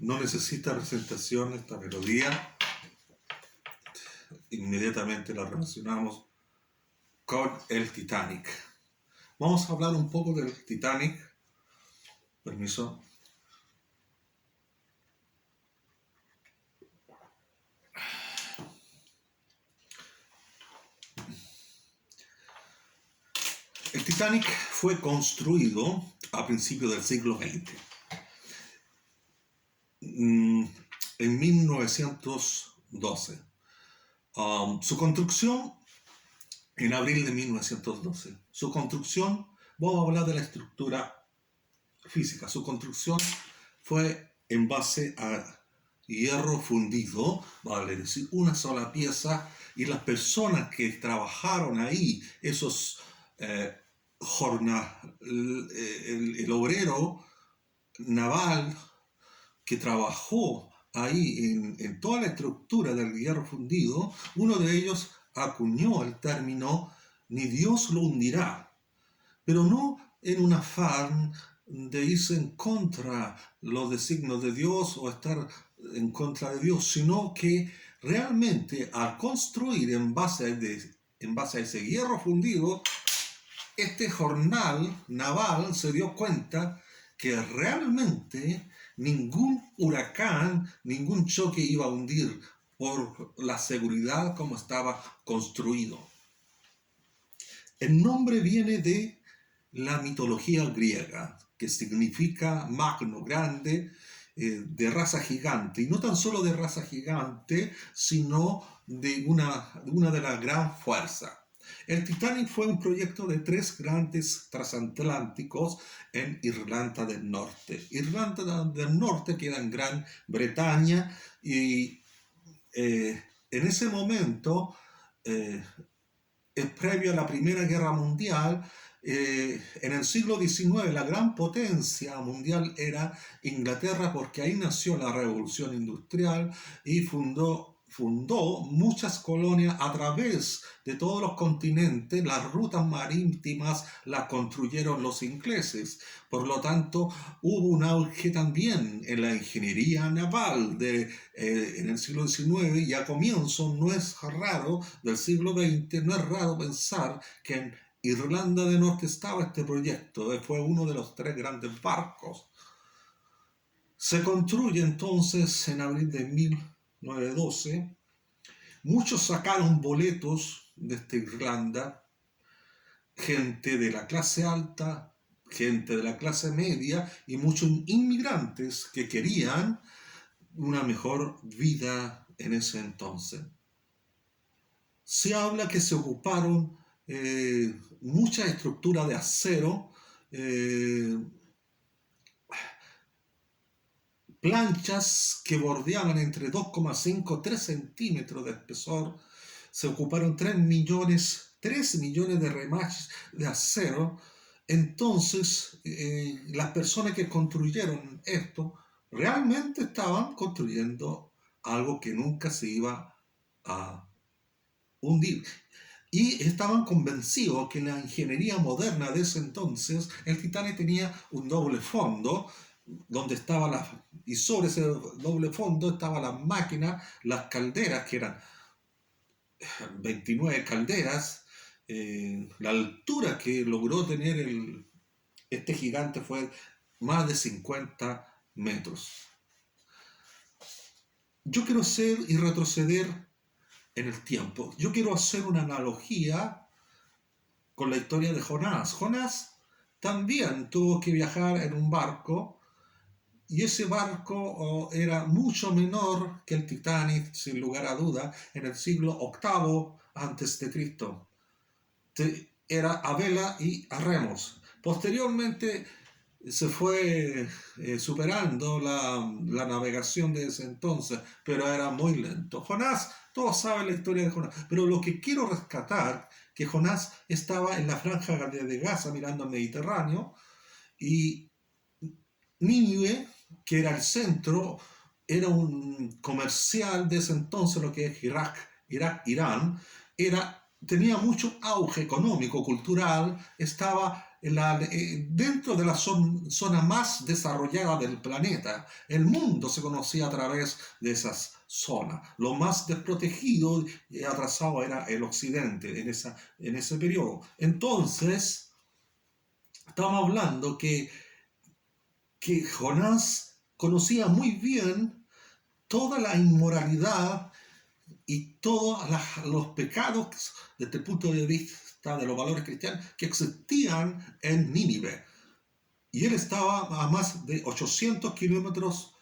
No necesita presentación esta melodía. Inmediatamente la relacionamos con el Titanic. Vamos a hablar un poco del Titanic. Permiso. El Titanic fue construido a principios del siglo XX. En 1912. Su construcción, en abril de 1912. Su construcción, vamos a hablar de la estructura física. Su construcción fue en base a hierro fundido, vale decir, una sola pieza, y las personas que trabajaron ahí, esos el obrero naval que trabajó ahí en toda la estructura del hierro fundido, uno de ellos acuñó el término "ni Dios lo hundirá", pero no en un afán de irse en contra los designios de Dios o estar en contra de Dios, sino que realmente al construir en base a ese hierro fundido, este jornal naval se dio cuenta que realmente ningún huracán, ningún choque iba a hundir por la seguridad como estaba construido. El nombre viene de la mitología griega, que significa magno, grande, de raza gigante, y no tan solo de raza gigante, sino de una de la gran fuerza. El Titanic fue un proyecto de 3 grandes transatlánticos en Irlanda del Norte. Irlanda del Norte queda en Gran Bretaña y en ese momento, previo a la Primera Guerra Mundial, en el siglo XIX la gran potencia mundial era Inglaterra, porque ahí nació la Revolución Industrial y fundó muchas colonias a través de todos los continentes. Las rutas marítimas las construyeron los ingleses. Por lo tanto, hubo un auge también en la ingeniería naval en el siglo XIX, y a comienzo, no es raro, del siglo XX, no es raro pensar que en Irlanda del Norte estaba este proyecto. Fue uno de los 3 grandes barcos. Se construye entonces en abril de 1912. Muchos sacaron boletos desde Irlanda, gente de la clase alta, gente de la clase media y muchos inmigrantes que querían una mejor vida en ese entonces. Se habla que se ocuparon muchas estructuras de acero, planchas que bordeaban entre 2,5 y 3 centímetros de espesor. Se ocuparon 3 millones de remaches de acero. Entonces, las personas que construyeron esto realmente estaban construyendo algo que nunca se iba a hundir. Y estaban convencidos que en la ingeniería moderna de ese entonces el Titanic tenía un doble fondo, donde estaba y sobre ese doble fondo estaba la máquina, las calderas, que eran 29 calderas. La altura que logró tener este gigante fue más de 50 metros. Yo quiero retroceder en el tiempo. Yo quiero hacer una analogía con la historia de Jonás. Jonás también tuvo que viajar en un barco, y ese barco era mucho menor que el Titanic, sin lugar a duda, en el siglo VIII antes de Cristo. Era a vela y a remos. Posteriormente se fue superando la navegación de ese entonces, pero era muy lento. Jonás, todos saben la historia de Jonás, pero lo que quiero rescatar, que Jonás estaba en la franja de Gaza mirando al Mediterráneo, y Nínive, que era el centro, era un comercial de ese entonces, lo que es Irán, tenía mucho auge económico, cultural, estaba dentro de la zona más desarrollada del planeta. El mundo se conocía a través de esas zonas. Lo más desprotegido y atrasado era el occidente en ese periodo. Entonces, estamos hablando que Jonás conocía muy bien toda la inmoralidad y todos los pecados desde el punto de vista de los valores cristianos que existían en Nínive. Y él estaba a más de 800 kilómetros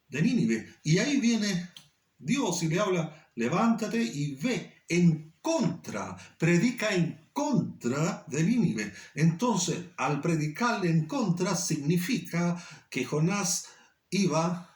de Nínive. Y ahí viene Dios y le habla, levántate y ve en contra, predica en contra de Nínive. Entonces, al predicarle en contra, significa que Jonás iba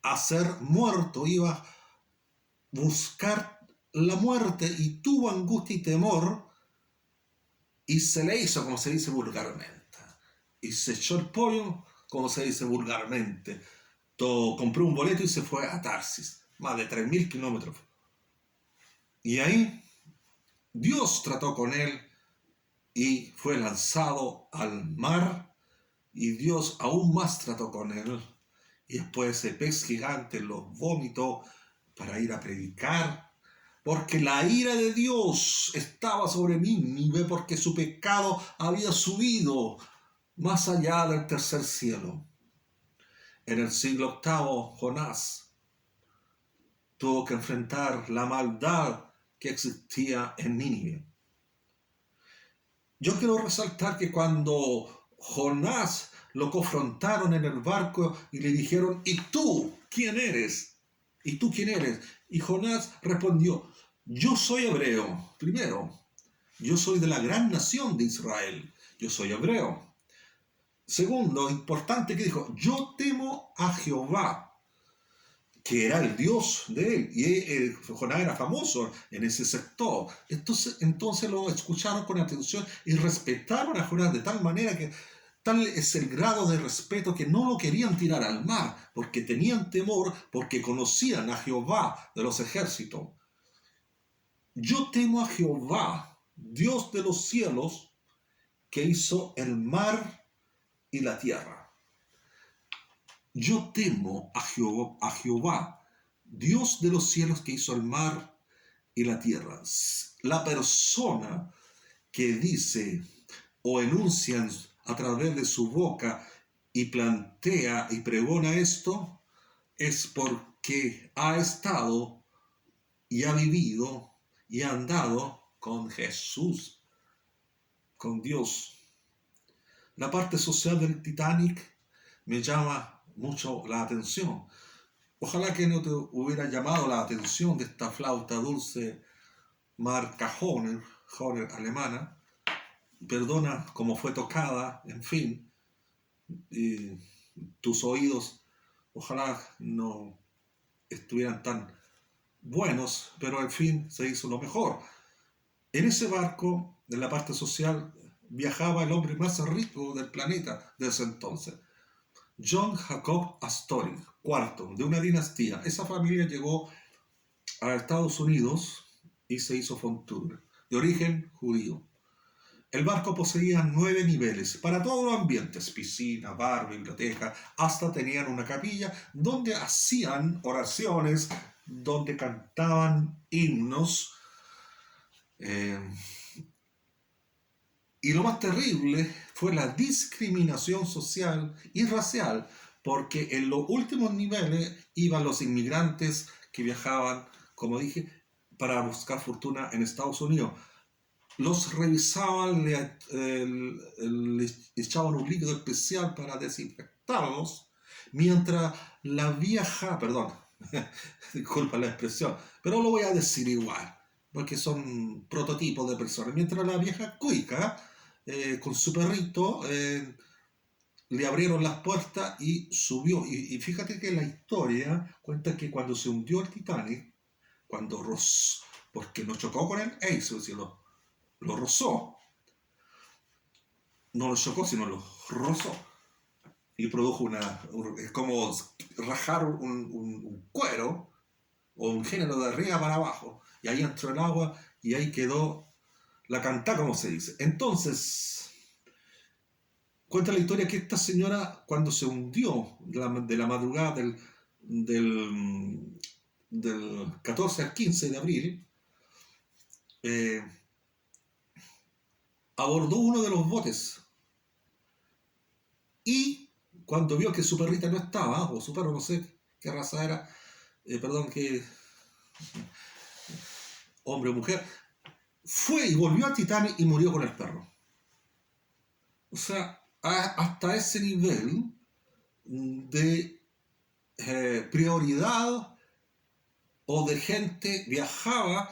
a ser muerto, iba a buscar la muerte y tuvo angustia y temor y se le hizo, como se dice vulgarmente, y se echó el pollo, como se dice vulgarmente. Compró un boleto y se fue a Tarsis, más de 3.000 kilómetros. Y ahí Dios trató con él y fue lanzado al mar, y Dios aún más trató con él. Y después ese pez gigante lo vomitó para ir a predicar, porque la ira de Dios estaba sobre Nínive, porque su pecado había subido más allá del tercer cielo. En el siglo octavo, Jonás tuvo que enfrentar la maldad que existía en Nínive. Yo quiero resaltar que cuando Jonás lo confrontaron en el barco y le dijeron, ¿y tú quién eres? ¿Y tú quién eres? Y Jonás respondió, yo soy hebreo. Primero, yo soy de la gran nación de Israel. Yo soy hebreo. Segundo, importante que dijo, yo temo a Jehová, que era el Dios de él, y Jonás era famoso en ese sector. Entonces lo escucharon con atención y respetaron a Jonás de tal manera que tal es el grado de respeto que no lo querían tirar al mar, porque tenían temor, porque conocían a Jehová de los ejércitos. Yo temo a Jehová, Dios de los cielos, que hizo el mar y la tierra. Yo temo a Jehová, Dios de los cielos que hizo el mar y la tierra. La persona que dice o enuncia a través de su boca y plantea y pregona esto, es porque ha estado y ha vivido y ha andado con Jesús, con Dios. La parte social del Titanic me llama mucho la atención. Ojalá que no te hubiera llamado la atención de esta flauta dulce marca Hohner alemana. Perdona cómo fue tocada, en fin. Tus oídos ojalá no estuvieran tan buenos, pero en fin se hizo lo mejor. En ese barco, en la parte social, viajaba el hombre más rico del planeta de ese entonces. John Jacob Astor, cuarto de una dinastía. Esa familia llegó a Estados Unidos y se hizo fortuna, de origen judío. El barco poseía 9 niveles para todos los ambientes, piscina, bar, biblioteca, hasta tenían una capilla donde hacían oraciones, donde cantaban himnos. Y lo más terrible fue la discriminación social y racial, porque en los últimos niveles iban los inmigrantes que viajaban, como dije, para buscar fortuna en Estados Unidos. Los revisaban, les echaban un líquido especial para desinfectarlos, mientras la vieja, perdón, disculpa la expresión, pero lo voy a decir igual, porque son prototipos de personas, mientras la vieja cuica, con su perrito, le abrieron las puertas y subió. Y fíjate que la historia cuenta que cuando se hundió el Titanic, porque no chocó con el Ace, sino lo rozó. No lo chocó, sino lo rozó. Y produjo es como rajar un cuero o un género de arriba para abajo. Y ahí entró el agua y ahí quedó la cantá, como se dice. Entonces, Cuenta la historia que esta señora, cuando se hundió de la madrugada del, del 14 al 15 de abril, eh, abordó uno de los botes y cuando vio que su perrita no estaba, o su perro, no sé qué raza era, perdón, que hombre o mujer, fue y volvió a Titanic y murió con el perro. O sea, hasta ese nivel de prioridad o de gente viajaba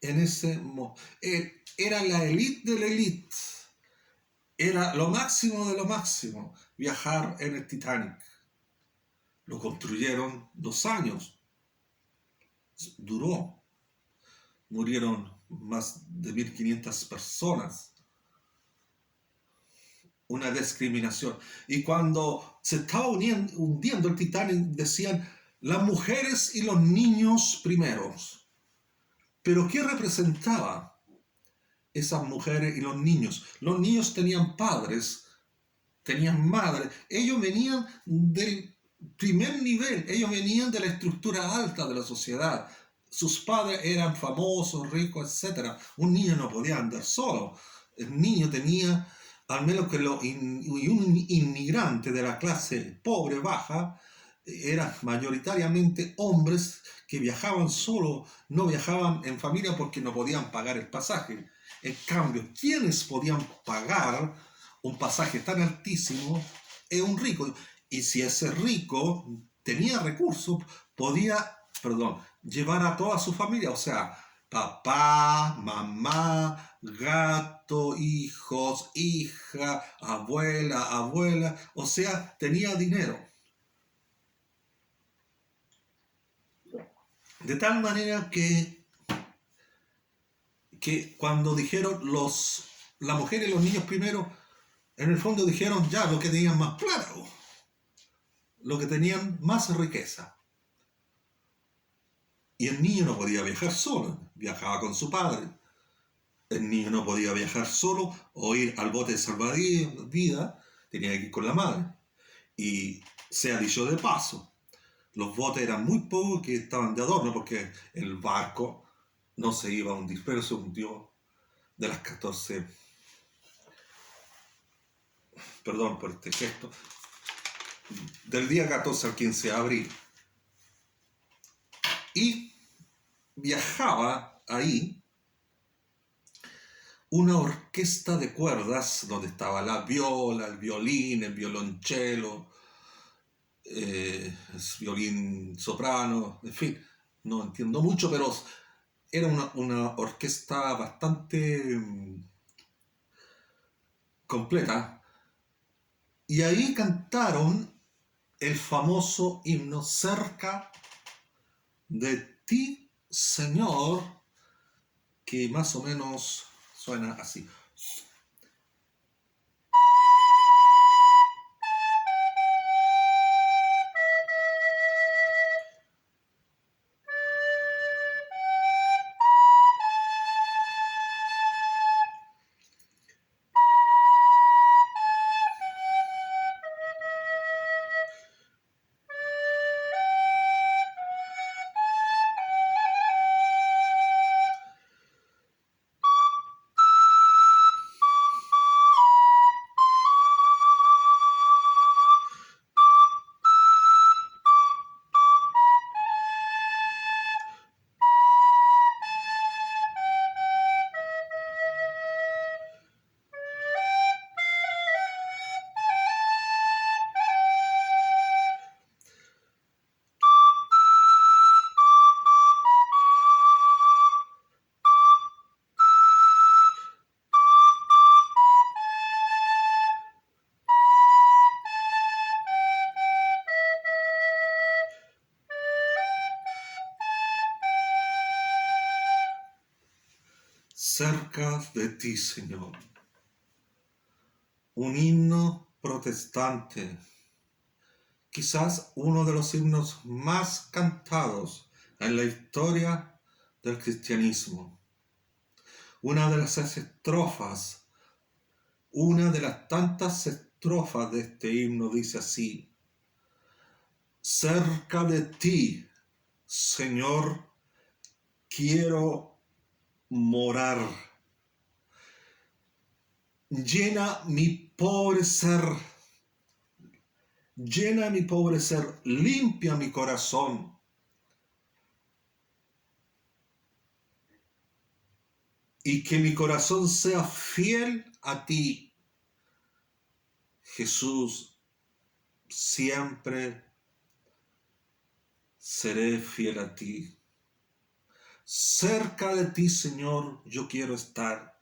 en ese era la élite de la élite, era lo máximo de lo máximo viajar en el Titanic. Lo construyeron 2 años, duró, murieron más de 1500 personas, una discriminación. Y cuando se estaba hundiendo el Titanic decían las mujeres y los niños primeros. Pero ¿qué representaba esas mujeres y los niños? Los niños tenían padres, tenían madres, ellos venían del primer nivel, ellos venían de la estructura alta de la sociedad. Sus padres eran famosos, ricos, etc. Un niño no podía andar solo. El niño tenía, al menos que un inmigrante de la clase pobre, baja, eran mayoritariamente hombres que viajaban solo, no viajaban en familia porque no podían pagar el pasaje. En cambio, quienes podían pagar un pasaje tan altísimo es un rico. Y si ese rico tenía recursos, podía, perdón, llevar a toda su familia, o sea, papá, mamá, gato, hijos, hija, abuela, o sea, tenía dinero. De tal manera que cuando dijeron la mujer y los niños primero, en el fondo dijeron ya lo que tenían más plata, lo que tenían más riqueza. Y el niño no podía viajar solo, viajaba con su padre. El niño no podía viajar solo o ir al bote de salvavidas, tenía que ir con la madre. Y sea dicho de paso, los botes eran muy pocos que estaban de adorno porque el barco no se iba a hundir, pero se hundió de las 14, perdón por este gesto, del día 14 al 15 de abril. Y viajaba ahí una orquesta de cuerdas donde estaba la viola, el violín, el violonchelo, el violín soprano, en fin, no entiendo mucho, pero era una orquesta bastante completa. Y ahí cantaron el famoso himno Cerca de ti, Señor, que más o menos suena así. Cerca de ti, Señor. Un himno protestante, quizás uno de los himnos más cantados en la historia del cristianismo. Una de las estrofas, Una de las tantas estrofas de este himno dice así: cerca de ti, Señor, quiero morar. Llena mi pobre ser, limpia mi corazón. Y que mi corazón sea fiel a ti, Jesús. Siempre seré fiel a ti. Cerca de ti, Señor, yo quiero estar.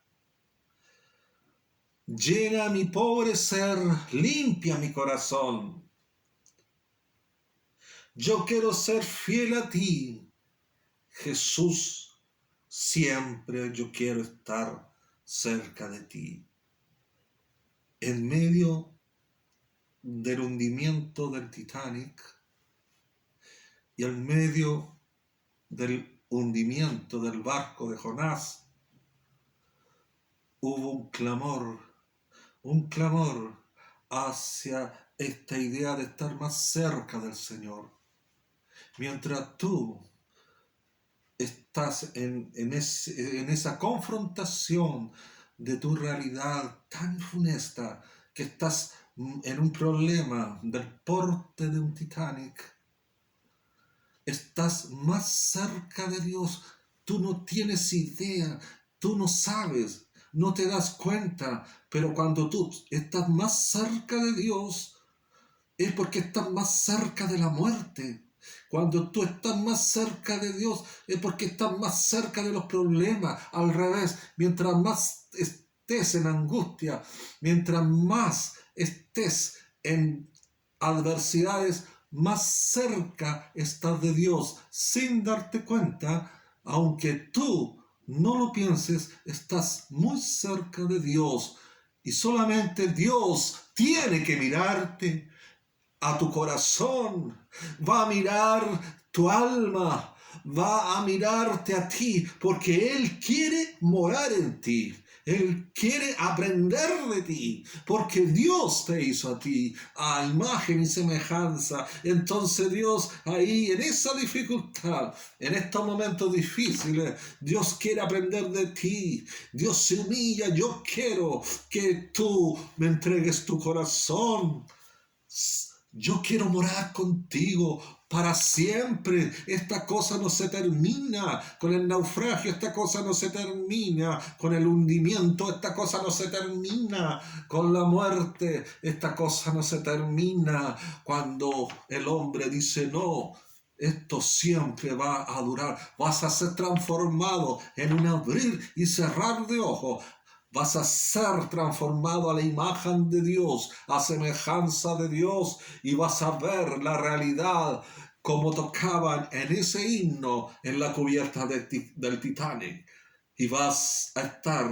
Llena mi pobre ser, limpia mi corazón. Yo quiero ser fiel a ti, Jesús. Siempre yo quiero estar cerca de ti. En medio del hundimiento del Titanic y en medio del hundimiento del barco de Jonás, hubo un clamor hacia esta idea de estar más cerca del Señor. Mientras tú estás en esa confrontación de tu realidad tan funesta, que estás en un problema del porte de un Titanic, estás más cerca de Dios. Tú no tienes idea, tú no sabes, no te das cuenta, pero cuando tú estás más cerca de Dios, es porque estás más cerca de la muerte. Cuando tú estás más cerca de Dios, es porque estás más cerca de los problemas. Al revés, mientras más estés en angustia, mientras más estés en adversidades, más cerca estás de Dios. Sin darte cuenta, aunque tú no lo pienses, estás muy cerca de Dios. Y solamente Dios tiene que mirarte a tu corazón, va a mirar tu alma, va a mirarte a ti, porque Él quiere morar en ti. Él quiere aprender de ti, porque Dios te hizo a ti a imagen y semejanza. Entonces Dios ahí en esa dificultad, en estos momentos difíciles, Dios quiere aprender de ti. Dios se humilla. Yo quiero que tú me entregues tu corazón. Yo quiero morar contigo para siempre. Esta cosa no se termina con el naufragio, esta cosa no se termina con el hundimiento, esta cosa no se termina con la muerte, esta cosa no se termina cuando el hombre dice no. Esto siempre va a durar. Vas a ser transformado en un abrir y cerrar de ojos. Vas a ser transformado a la imagen de Dios, a semejanza de Dios, y vas a ver la realidad como tocaban en ese himno en la cubierta del Titanic. Y vas a estar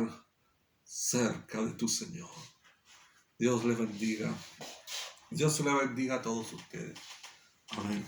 cerca de tu Señor. Dios le bendiga. Dios le bendiga a todos ustedes. Amén.